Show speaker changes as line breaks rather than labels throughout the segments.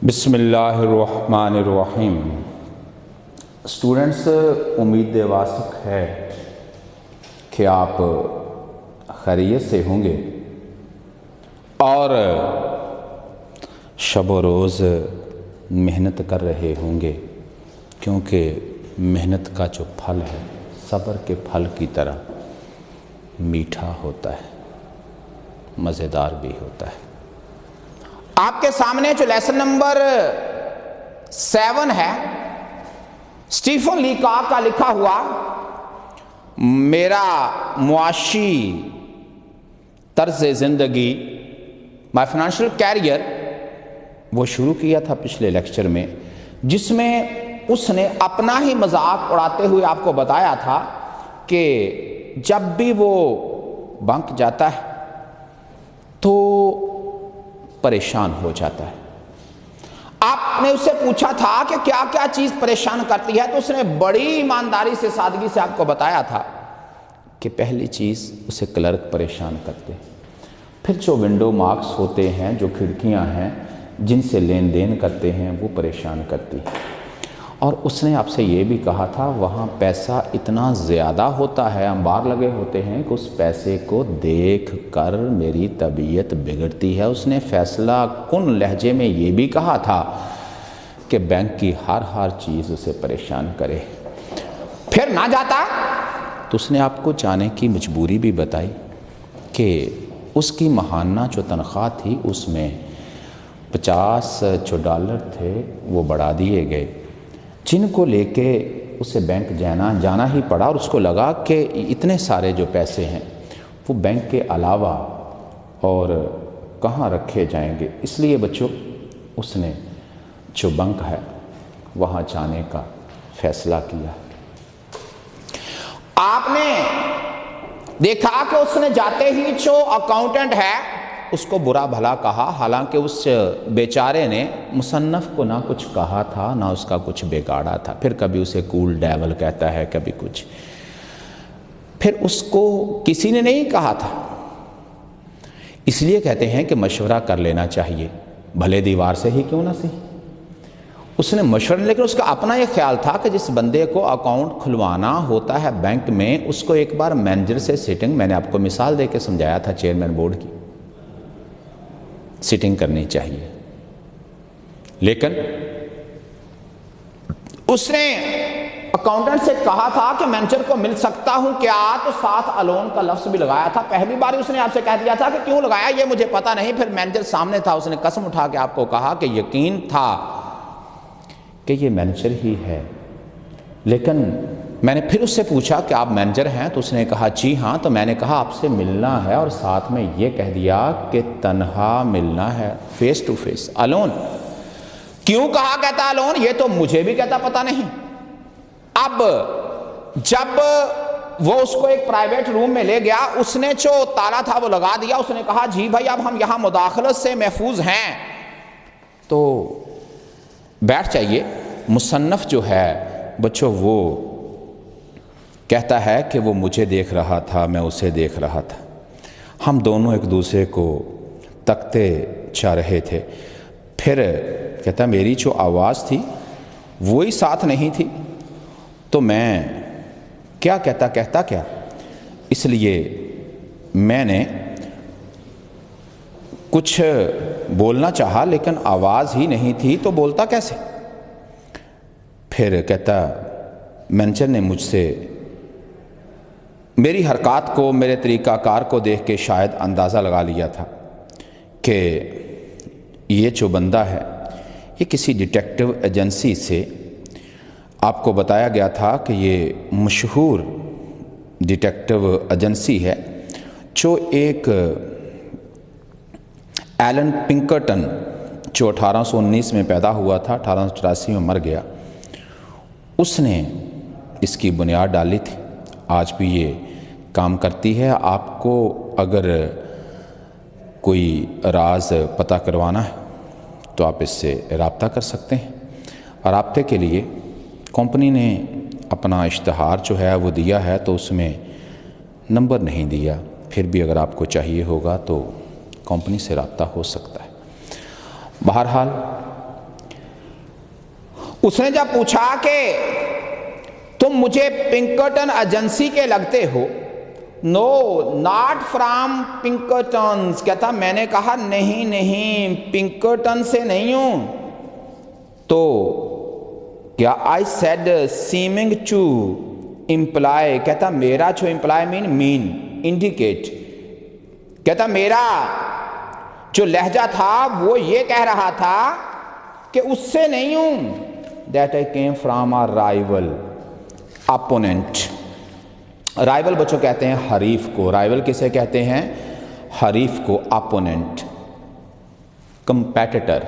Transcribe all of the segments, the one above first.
بسم اللہ الرحمن الرحیم۔ اسٹوڈنٹس، امید واثق ہے کہ آپ خیریت سے ہوں گے اور شب و روز محنت کر رہے ہوں گے، کیونکہ محنت کا جو پھل ہے صبر کے پھل کی طرح میٹھا ہوتا ہے، مزیدار بھی ہوتا ہے۔ آپ کے سامنے جو لیسن نمبر 7 ہے، اسٹیفن لیکاک کا لکھا ہوا میرا معاشی طرز زندگی، مائی فائنینشیل کیریئر، وہ شروع کیا تھا پچھلے لیکچر میں، جس میں اس نے اپنا ہی مذاق اڑاتے ہوئے آپ کو بتایا تھا کہ جب بھی وہ بنک جاتا ہے تو پریشان ہو جاتا ہے۔ آپ نے اس سے پوچھا تھا کہ کیا کیا چیز پریشان کرتی ہے، تو اس نے بڑی ایمانداری سے، سادگی سے آپ کو بتایا تھا کہ پہلی چیز اسے کلرک پریشان کرتے، پھر جو ونڈو مارکس ہوتے ہیں، جو کھڑکیاں ہیں جن سے لین دین کرتے ہیں، وہ پریشان کرتی ہے۔ اور اس نے آپ سے یہ بھی کہا تھا وہاں پیسہ اتنا زیادہ ہوتا ہے، انبار لگے ہوتے ہیں کہ اس پیسے کو دیکھ کر میری طبیعت بگڑتی ہے۔ اس نے فیصلہ کن لہجے میں یہ بھی کہا تھا کہ بینک کی ہر چیز اسے پریشان کرے، پھر نہ جاتا تو اس نے آپ کو جانے کی مجبوری بھی بتائی کہ اس کی ماہانہ جو تنخواہ تھی اس میں 50 جو ڈالر تھے وہ بڑھا دیے گئے، جن کو لے کے اسے بینک جانا ہی پڑا، اور اس کو لگا کہ اتنے سارے جو پیسے ہیں وہ بینک کے علاوہ اور کہاں رکھے جائیں گے۔ اس لیے بچوں اس نے جو بینک ہے وہاں جانے کا فیصلہ کیا۔ آپ نے دیکھا کہ اس نے جاتے ہی جو اکاؤنٹنٹ ہے اس کو برا بھلا کہا، حالانکہ اس بیچارے نے مصنف کو نہ کچھ کہا تھا نہ اس کا کچھ بگاڑا تھا، پھر کبھی اسے کول ڈیول کہتا ہے، کبھی کچھ، پھر اس کو کسی نے نہیں کہا تھا۔ اس لیے کہتے ہیں کہ مشورہ کر لینا چاہیے، بھلے دیوار سے ہی کیوں نہ صحیح۔ اس نے مشورہ، لیکن اس کا اپنا یہ خیال تھا کہ جس بندے کو اکاؤنٹ کھلوانا ہوتا ہے بینک میں، اس کو ایک بار مینیجر سے سیٹنگ، میں نے آپ کو مثال دے کے سمجھایا تھا چیئرمین بورڈ کی سیٹنگ کرنی چاہیے، لیکن اس نے اکاؤنٹنٹ سے کہا تھا کہ مینیجر کو مل سکتا ہوں کیا، تو ساتھ الون کا لفظ بھی لگایا تھا۔ پہلی بار اس نے آپ سے کہہ دیا تھا کہ کیوں لگایا یہ مجھے پتا نہیں، پھر مینیجر سامنے تھا، اس نے قسم اٹھا کے آپ کو کہا کہ یقین تھا کہ یہ مینیجر ہی ہے، لیکن میں نے پھر اس سے پوچھا کہ آپ مینیجر ہیں، تو اس نے کہا جی ہاں، تو میں نے کہا آپ سے ملنا ہے، اور ساتھ میں یہ کہہ دیا کہ تنہا ملنا ہے، فیس ٹو فیس، الون۔ کیوں کہا کہتا الون، یہ تو مجھے بھی کہتا پتا نہیں۔ اب جب وہ اس کو ایک پرائیویٹ روم میں لے گیا، اس نے جو تالا تھا وہ لگا دیا، اس نے کہا جی بھائی اب ہم یہاں مداخلت سے محفوظ ہیں تو بیٹھ جائیے۔ مصنف جو ہے بچوں وہ کہتا ہے کہ وہ مجھے دیکھ رہا تھا، میں اسے دیکھ رہا تھا، ہم دونوں ایک دوسرے کو تکتے چاہ رہے تھے۔ پھر کہتا میری جو آواز تھی وہی ساتھ نہیں تھی، تو میں کیا کہتا کیا، اس لیے میں نے کچھ بولنا چاہا لیکن آواز ہی نہیں تھی، تو بولتا کیسے۔ پھر کہتا مینیجر نے مجھ سے میری حرکات کو، میرے طریقہ کار کو دیکھ کے شاید اندازہ لگا لیا تھا کہ یہ جو بندہ ہے یہ کسی ڈیٹیکٹیو ایجنسی سے، آپ کو بتایا گیا تھا کہ یہ مشہور ڈیٹیکٹیو ایجنسی ہے جو ایک ایلن پنکرٹن جو 1819 میں پیدا ہوا تھا، 1884 میں مر گیا، اس نے اس کی بنیاد ڈالی تھی، آج بھی یہ کام کرتی ہے۔ آپ کو اگر کوئی راز پتہ کروانا ہے تو آپ اس سے رابطہ کر سکتے ہیں، اور رابطے کے لیے کمپنی نے اپنا اشتہار جو ہے وہ دیا ہے، تو اس میں نمبر نہیں دیا، پھر بھی اگر آپ کو چاہیے ہوگا تو کمپنی سے رابطہ ہو سکتا ہے۔ بہرحال اس نے جب پوچھا کہ تم مجھے پنکرٹن ایجنسی کے لگتے ہو، نو ناٹ فرام پنکرٹنز، کہتا میں نے کہا نہیں پنکرٹن سے نہیں ہوں. تو کیا I said seeming to employee, کہتا میرا جو امپلائی مین انڈیکیٹ، کہتا میرا جو لہجہ تھا وہ یہ کہہ رہا تھا کہ اس سے نہیں ہوں. That I came from a rival opponent. Rival بچوں کہتے ہیں حریف کو. رائیول کسے کہتے ہیں؟ حریف کو. Opponent, competitor.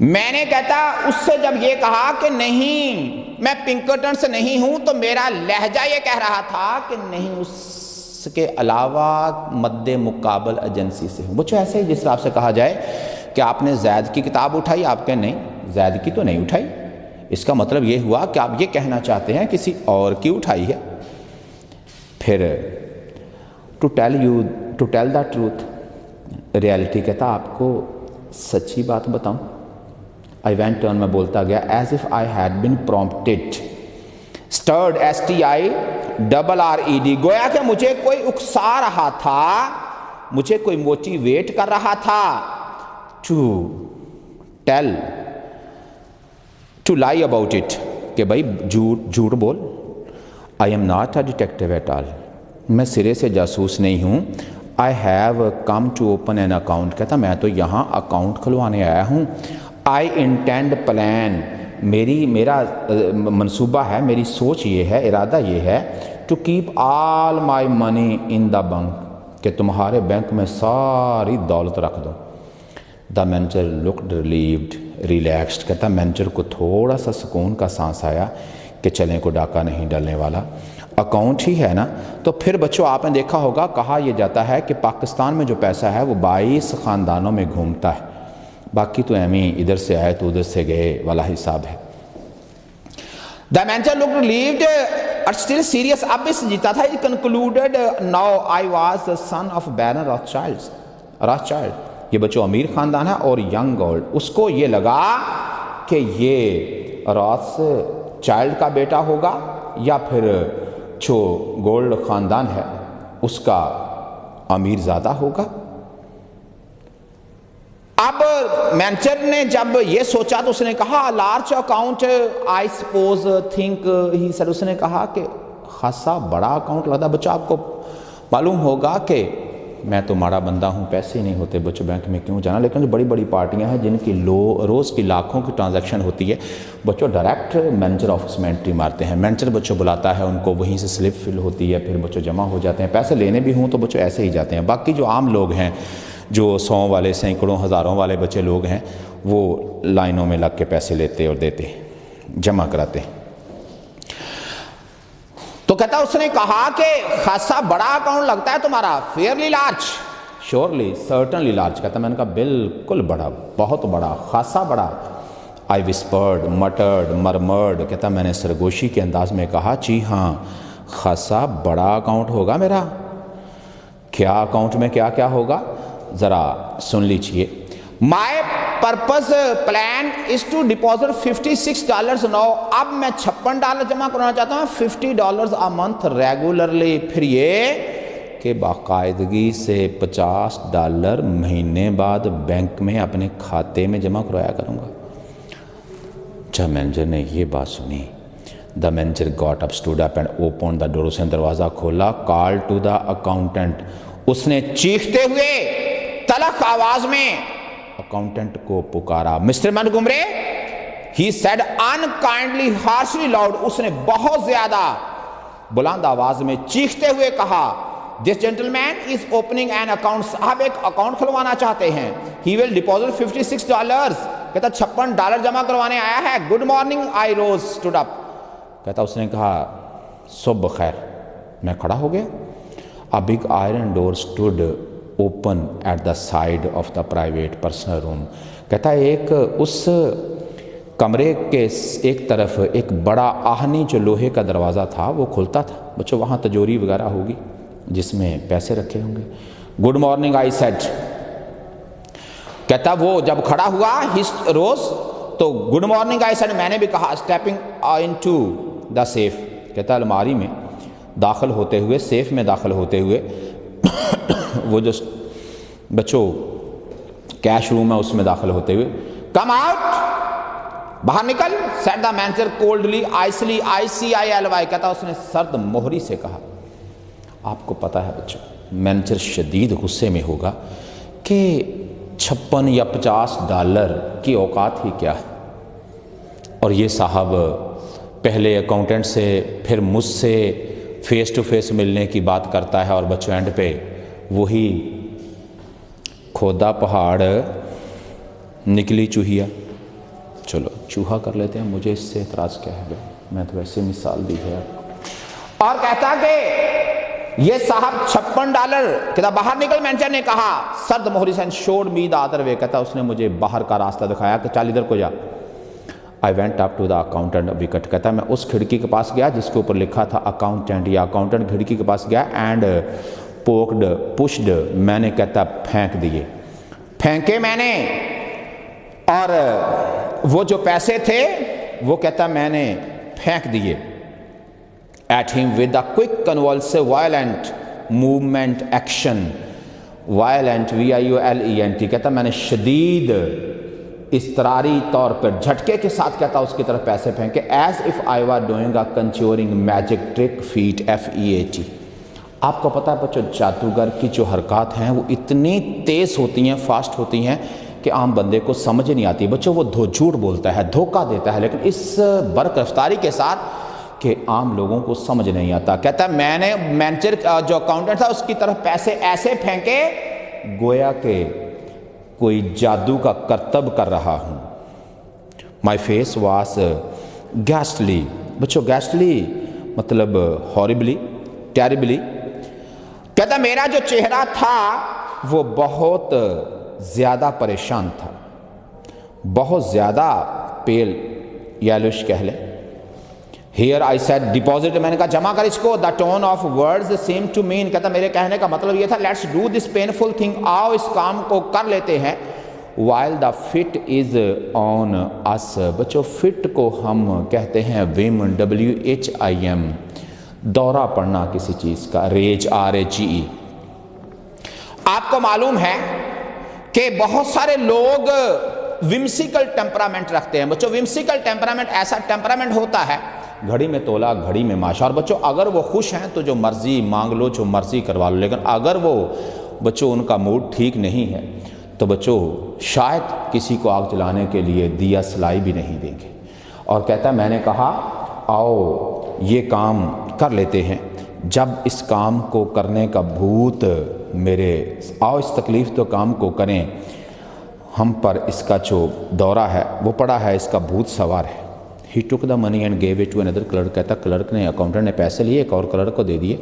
میں نے کہتا اس سے جب یہ کہا کہ نہیں میں پنکرٹن سے نہیں ہوں تو میرا لہجہ یہ کہہ رہا تھا کہ نہیں اس کے علاوہ مد مقابل ایجنسی سے ہوں. بچوں ایسے ہی جس طرح آپ سے کہا جائے کہ آپ نے زید کی کتاب اٹھائی، آپ کہیں نہیں زید کی تو نہیں اٹھائی، اس کا مطلب یہ ہوا کہ آپ یہ کہنا چاہتے ہیں کسی اور کی اٹھائی ہے. پھر to tell the truth, reality کہتا آپ کو سچی بات بتاؤں. I went on، میں بولتا گیا as if I had been prompted، stirred STIRRED، گویا کہ مجھے کوئی اکسا رہا تھا، مجھے کوئی موٹیویٹ کر رہا تھا to tell، to lie about it، کہ بھائی جھوٹ بول. I am not a detective at all، میں سرے سے جاسوس نہیں ہوں. I have come to open an account، کہتا میں تو یہاں اکاؤنٹ کھلوانے آیا ہوں. I intend plan، میرا منصوبہ ہے، میری سوچ یہ ہے، ارادہ یہ ہے to keep all my money in the bank، کہ تمہارے بینک میں ساری دولت رکھ دو. The manager looked relieved، relaxed، کہتا مینیجر کو تھوڑا سا سکون کا سانس آیا کہ چلیں کو ڈاکہ نہیں ڈالنے والا، اکاؤنٹ ہی ہے نا. تو پھر بچوں آپ نے دیکھا ہوگا کہا یہ جاتا ہے کہ پاکستان میں جو پیسہ ہے وہ 22 خاندانوں میں گھومتا ہے، باقی تو ایمی ادھر سے آئے تو ادھر سے گئے والا حساب ہے. The manager looked relieved but still serious، اب بھی جیتا تھا. He concluded now I was the son of Baron Rothschild، یہ بچوں امیر خاندان ہے اور ینگ گولڈ. اس کو یہ لگا کہ یہ راتھ چائلڈ کا بیٹا ہوگا یا پھر جو گولڈ خاندان ہے اس کا امیر زادہ ہوگا. اب مینیجر نے جب یہ سوچا تو اس نے کہا large account I suppose think he sir, اس نے کہا کہ خاصا بڑا اکاؤنٹ لگتا ہے. بچہ آپ کو معلوم ہوگا کہ میں تو ماڑا بندہ ہوں، پیسے نہیں ہوتے بچوں بینک میں کیوں جانا، لیکن جو بڑی بڑی پارٹیاں ہیں جن کی روز کی لاکھوں کی ٹرانزیکشن ہوتی ہے بچوں ڈائریکٹ مینیجر آفس میں انٹری مارتے ہیں. مینیجر بچوں بلاتا ہے ان کو، وہیں سے سلپ فل ہوتی ہے، پھر بچوں جمع ہو جاتے ہیں. پیسے لینے بھی ہوں تو بچوں ایسے ہی جاتے ہیں. باقی جو عام لوگ ہیں جو 100 والے سینکڑوں ہزاروں والے بچے لوگ ہیں وہ لائنوں میں لگ کے پیسے لیتے اور دیتے جمع کراتے. تو کہتا اس نے کہا کہ خاصا بڑا اکاؤنٹ لگتا ہے تمہارا، fairly large, surely certainly large. کہتا میں نے کہا بالکل بڑا، بہت بڑا، خاصا بڑا. آئی وسپرڈ، مٹرڈ، مرمرڈ، کہتا میں نے سرگوشی کے انداز میں کہا جی ہاں خاصا بڑا اکاؤنٹ ہوگا میرا. کیا اکاؤنٹ میں کیا کیا ہوگا ذرا سن لیجئے. My purpose plan is to deposit $56 نو، اب میں $56 جمع کرانا چاہتا ہوں، $50 a month ریگولرلی. پھر یہ کہ باقاعدگی سے $50 مہینے بعد بینک میں اپنے کھاتے میں جمع کرایا کروں گا. جب مینیجر نے یہ بات سنی the manager got up, stood up and opened the door، اس نے دروازہ کھولا. call to the accountant، اس نے چیختے ہوئے تلخ آواز میں اکاؤنٹنٹ کو پکارا. Mister Montgomery, he said unkindly harshly loud، اس نے بہت زیادہ بلند آواز میں چیختے ہوئے کہا this gentleman is opening an account، صاحب ایک اکاؤنٹ کھلوانا چاہتے ہیں. he will deposit $56، کہتا $56 جمع کروانے آیا ہے. good morning I rose stood up، کہتا اس نے کہا صبح خیر. میں کھڑا ہو گیا. a big iron door stood open at the side of the private personal room، کہتا ایک اس کمرے کے ایک طرف ایک بڑا آہنی جو لوہے کا دروازہ تھا وہ کھلتا تھا. بچوں وہاں تجوری وغیرہ ہوگی جس میں پیسے رکھے ہوں گے. گڈ مارننگ آئی سیڈ، کہتا وہ جب کھڑا ہوا ہی روز، تو گڈ مارننگ آئی سیڈ، میں نے بھی کہا اسٹیپنگ انٹو دا سیف، کہتا الماری میں داخل ہوتے ہوئے، سیف میں داخل ہوتے ہوئے، وہ جو بچوں کیش روم ہے اس میں داخل ہوتے ہوئے، کم آؤٹ، باہر نکل، said the manager coldly icily, ICILY، کہتا اس نے سرد مہری سے کہا۔ آپ کو پتا ہے بچوں مینیجر شدید غصے میں ہوگا کہ 56 یا 50 ڈالر کی اوقات ہی کیا ہے، اور یہ صاحب پہلے اکاؤنٹنٹ سے پھر مجھ سے فیس ٹو فیس ملنے کی بات کرتا ہے، اور بچوں اینڈ پہ وہی کھودا پہاڑ نکلی چوہیا۔ چلو چوہا کر لیتے ہیں، مجھے اس سے اعتراض کیا ہے، میں تو ویسے مثال دی ہے۔ اور کہتا کہ یہ صاحب 56 ڈالر، کہتا باہر نکل، مینیجر نے کہا سرد مہری سے، should me the other way, کہتا اس نے مجھے باہر کا راستہ دکھایا کہ چل ادھر کو جا۔ I went up to the accountant wicket, کہتا میں اس کھڑکی کے پاس گیا جس کے اوپر لکھا تھا اکاؤنٹنٹ، یا اکاؤنٹنٹ کھڑکی کے پاس گیا، اینڈ پوکڈ پشڈ، میں نے کہتا پھینک دیے، پھینکے میں نے، اور وہ جو پیسے تھے وہ کہتا میں نے پھینک دیے۔ at him with a quick convulsive violent movement action، violent VIOLENT، کہتا میں نے شدید اضطراری طور پر جھٹکے کے ساتھ کہتا اس کی طرف پیسے پھینکے، as if I were doing a conjuring magic trick feat FEAT۔ آپ کو پتا ہے بچوں جادوگر کی جو حرکات ہیں وہ اتنی تیز ہوتی ہیں، فاسٹ ہوتی ہیں کہ عام بندے کو سمجھ نہیں آتی۔ بچوں وہ جھوٹ بولتا ہے، دھوکہ دیتا ہے، لیکن اس برق رفتاری کے ساتھ کہ عام لوگوں کو سمجھ نہیں آتا۔ کہتا ہے میں نے مینیجر جو اکاؤنٹنٹ تھا اس کی طرف پیسے ایسے پھینکے گویا کہ کوئی جادو کا کرتب کر رہا ہوں۔ مائی فیس واس گیسٹلی، بچوں گیسٹلی مطلب ہاربلی، ٹیریبلی، کہتا میرا جو چہرہ تھا وہ بہت زیادہ پریشان تھا، بہت زیادہ پیل یالوش کہہ لیں۔ Here I said deposit، میں نے کہا جمع کر اس کو، the tone of words seemed to mean، کہتا میرے کہنے کا مطلب یہ تھا let's do this painful thing، آؤ اس کام کو کر لیتے ہیں، while the fit is on us، بچوں فٹ کو ہم کہتے ہیں ویم، WHIM، دورہ پڑنا کسی چیز کا، ریج RAGE۔ آپ کو معلوم ہے کہ بہت سارے لوگ ومسیکل ٹیمپرامنٹ رکھتے ہیں۔ بچوں ومسیکل ٹیمپرامنٹ ایسا ٹیمپرامنٹ ہوتا ہے، گھڑی میں تولا گھڑی میں ماشا، اور بچوں اگر وہ خوش ہیں تو جو مرضی مانگ لو، جو مرضی کروا لو، لیکن اگر وہ بچوں ان کا موڈ ٹھیک نہیں ہے تو بچوں شاید کسی کو آگ جلانے کے لیے دیا سلائی بھی نہیں دیں گے۔ اور کہتا ہے میں نے کہا آؤ یہ کام کر لیتے ہیں، جب اس کام کو کرنے کا بھوت میرے، آؤ اس تکلیف تو کام کو کریں، ہم پر اس کا جو دورہ ہے وہ پڑا ہے، اس کا بھوت سوار ہے۔ He took the money and gave it to another clerk، کہتا کلرک نے، اکاؤنٹنٹ نے پیسے لیے، ایک اور کلرک کو دے دیے۔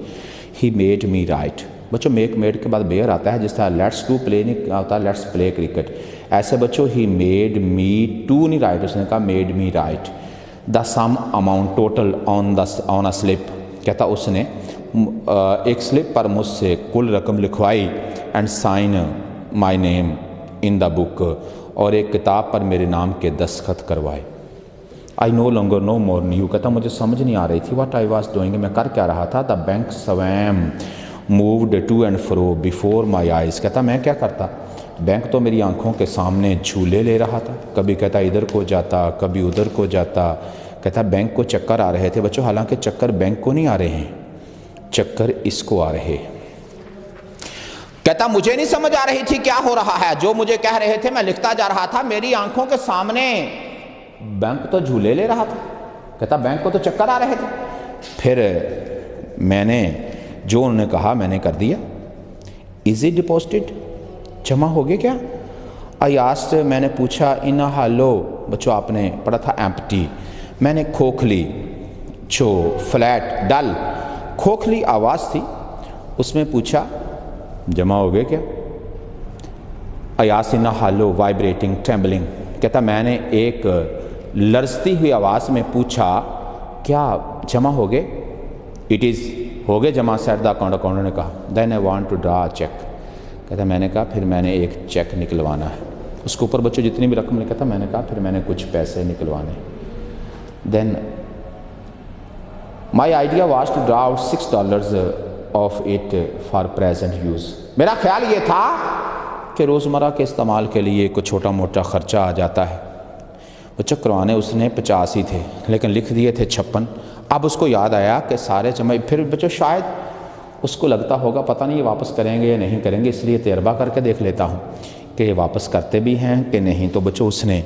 He made me write، بچوں میک میڈ کے بعد بیئر آتا ہے، جس طرح لیٹس ٹو پلے نہیں آتا، لیٹس پلے کرکٹ، ایسے بچوں ہی میڈ می ٹو نہیں رائٹ، اس نے کہا made me right the some amount total on a slip, کہتا اس نے ایک سلپ پر مجھ سے کل رقم لکھوائی، اینڈ سائن مائی نیم ان دا بک، اور ایک کتاب پر میرے نام کے دستخط کروائے۔ آئی نو لانگر نو مور نیو، کہتا مجھے سمجھ نہیں آ رہی تھی واٹ آئی واز ڈوئنگ، میں کر کیا رہا تھا۔ The bank swim moved to and fro before my eyes, کہتا میں کیا کرتا، بینک تو میری آنکھوں کے سامنے جھولے لے رہا تھا، کبھی کہتا ادھر کو جاتا کبھی ادھر کو جاتا، کہتا بینک کو چکر آ رہے تھے۔ بچوں حالانکہ چکر بینک کو نہیں آ رہے ہیں، چکر اس کو آ رہے ہیں۔ کہتا مجھے نہیں سمجھ آ رہی تھی کیا ہو رہا ہے، جو مجھے کہہ رہے تھے میں لکھتا جا رہا تھا، میری آنکھوں کے سامنے بینک تو جھولے لے رہا تھا، کہتا بینک کو تو چکر آ رہے تھے۔ پھر میں نے جو انہوں نے کہا میں نے کر دیا۔ از اٹ ڈپوزٹڈ، جمع ہو گئے کیا؟ آئی آسکڈ، میں نے پوچھا، ان ہالو، بچوں آپ نے پڑھا تھا ایمپٹی، میں نے کھوکھلی جو فلیٹ ڈل کھوکھلی آواز تھی اس میں پوچھا جمع ہو گئے کیا؟ آئی آسکڈ ان ہالو وائبریٹنگ ٹریمبلنگ، کہتا میں نے ایک لرزتی ہوئی آواز میں پوچھا کیا جمع ہو گئے؟ اٹ از، ہو گئے جمع، سیٹ دا اکاؤنٹ نے کہا۔ Then I want to draw cheque, کہتا میں نے کہا پھر میں نے ایک چیک نکلوانا ہے۔ اس کے اوپر بچوں جتنی بھی رقم لکھا تھا، میں نے کہا پھر میں نے کچھ پیسے نکلوانے. Then my idea was to draw out $6 of it for present use. میرا خیال یہ تھا کہ روزمرہ کے استعمال کے لیے کوئی چھوٹا موٹا خرچہ آ جاتا ہے. بچوں کروانے اس نے 50 ہی تھے لیکن لکھ دیے تھے 56. اب اس کو یاد آیا کہ سارے جمع، پھر بچوں شاید اس کو لگتا ہوگا پتہ نہیں یہ واپس کریں گے یا نہیں کریں گے، اس لیے تجربہ کر کے دیکھ لیتا ہوں کہ یہ واپس کرتے بھی ہیں کہ نہیں. تو بچوں اس نے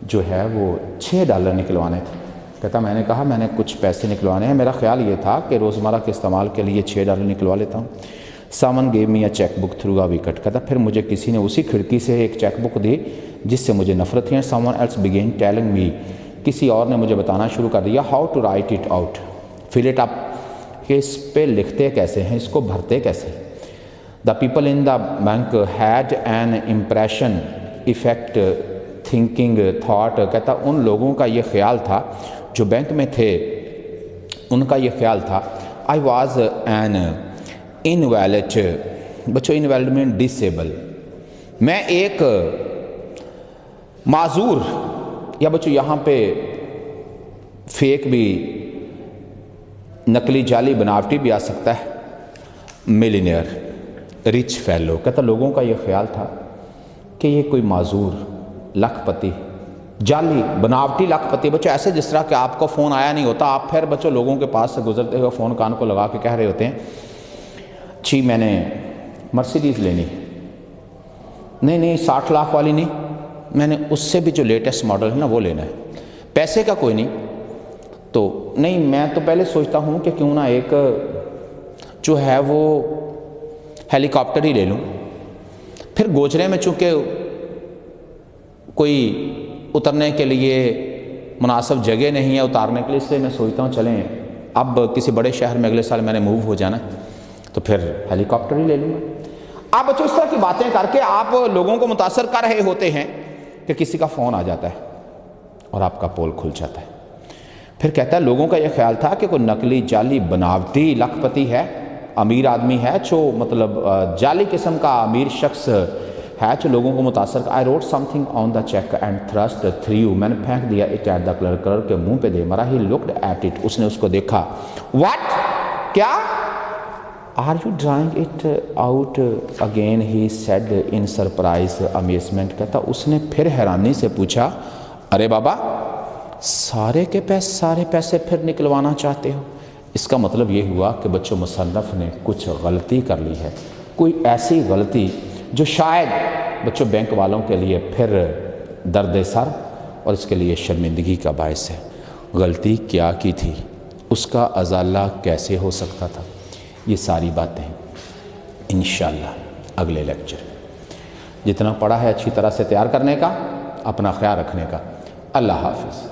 جو ہے وہ $6 نکلوانے تھے. کہتا میں نے کہا میں نے کچھ پیسے نکلوانے ہیں، میرا خیال یہ تھا کہ روزمرہ کے استعمال کے لیے $6 نکلوا لیتا ہوں. Someone gave me a check book through a wicket. کہتا پھر مجھے کسی نے اسی کھڑکی سے ایک چیک بک دی جس سے مجھے نفرت تھی. Someone else began telling me. کسی اور نے مجھے بتانا شروع کر دیا how to write it out. fill it up. کہ اس پہ لکھتے کیسے ہیں، اس کو بھرتے کیسے. The people in the bank had an impression, effect, thinking, thought. کہتا ان لوگوں کا یہ خیال تھا جو بینک میں تھے، ان کا یہ خیال تھا I was an invalid. بچوں invalid میں ڈسیبل، میں ایک معذور، یا بچوں یہاں پہ فیک بھی، نقلی جعلی بناوٹی بھی آ سکتا ہے. Millionaire, rich fellow. کہتا لوگوں کا یہ خیال تھا کہ یہ کوئی معذور، لاکھ پتی، جعلی بناوٹی لاکھ پتی. بچوں ایسے جس طرح کہ آپ کو فون آیا نہیں ہوتا، آپ پھر بچوں لوگوں کے پاس سے گزرتے ہوئے فون کان کو لگا کے کہہ رہے ہوتے ہیں جی میں نے مرسیڈیز لینی، نہیں 60 لاکھ والی نہیں، میں نے اس سے بھی جو لیٹسٹ ماڈل ہے نا وہ لینا ہے. پیسے کا کوئی نہیں، تو نہیں میں تو پہلے سوچتا ہوں کہ کیوں نہ ایک جو ہے وہ ہیلی کاپٹر ہی لے لوں. پھر گوجرے میں چونکہ کوئی اترنے کے لیے مناسب جگہ نہیں ہے اتارنے کے لیے، اس لیے میں سوچتا ہوں چلیں اب کسی بڑے شہر میں اگلے سال میں نے موو ہو جانا تو پھر ہیلی کاپٹر ہی لے لوں گا. آپ بچوں اس طرح کی باتیں کر کے آپ لوگوں کو متاثر کر رہے ہوتے ہیں کہ کسی کا فون آ جاتا ہے اور آپ کا پول کھل جاتا ہے. پھر کہتا ہے لوگوں کا یہ خیال تھا کہ کوئی نقلی جعلی بناوٹی لاکھ پتی ہے، امیر آدمی ہے، جو مطلب جعلی قسم کا امیر شخص ہے جو لوگوں کو متاثر کر. I wrote something on the check and thrust through. میں نے پھینک دیا it at the clerk. Clerk کے منہ پہ دے مرا. He looked at it. اس نے اس کو دیکھا. What? کیا؟ Are you drawing it out again? He said in surprise, amazement. کہتا اس نے پھر حیرانی سے پوچھا ارے بابا سارے پیسے پھر نکلوانا چاہتے ہو؟ اس کا مطلب یہ ہوا کہ بچوں مصنف نے کچھ غلطی کر لی ہے، کوئی ایسی غلطی جو شاید بچوں بینک والوں کے لیے پھر درد سر اور اس کے لیے شرمندگی کا باعث ہے. غلطی کیا کی تھی، اس کا ازالہ کیسے ہو سکتا تھا، یہ ساری باتیں انشاءاللہ اگلے لیکچر. جتنا پڑھا ہے اچھی طرح سے تیار کرنے کا، اپنا خیال رکھنے کا. اللہ حافظ.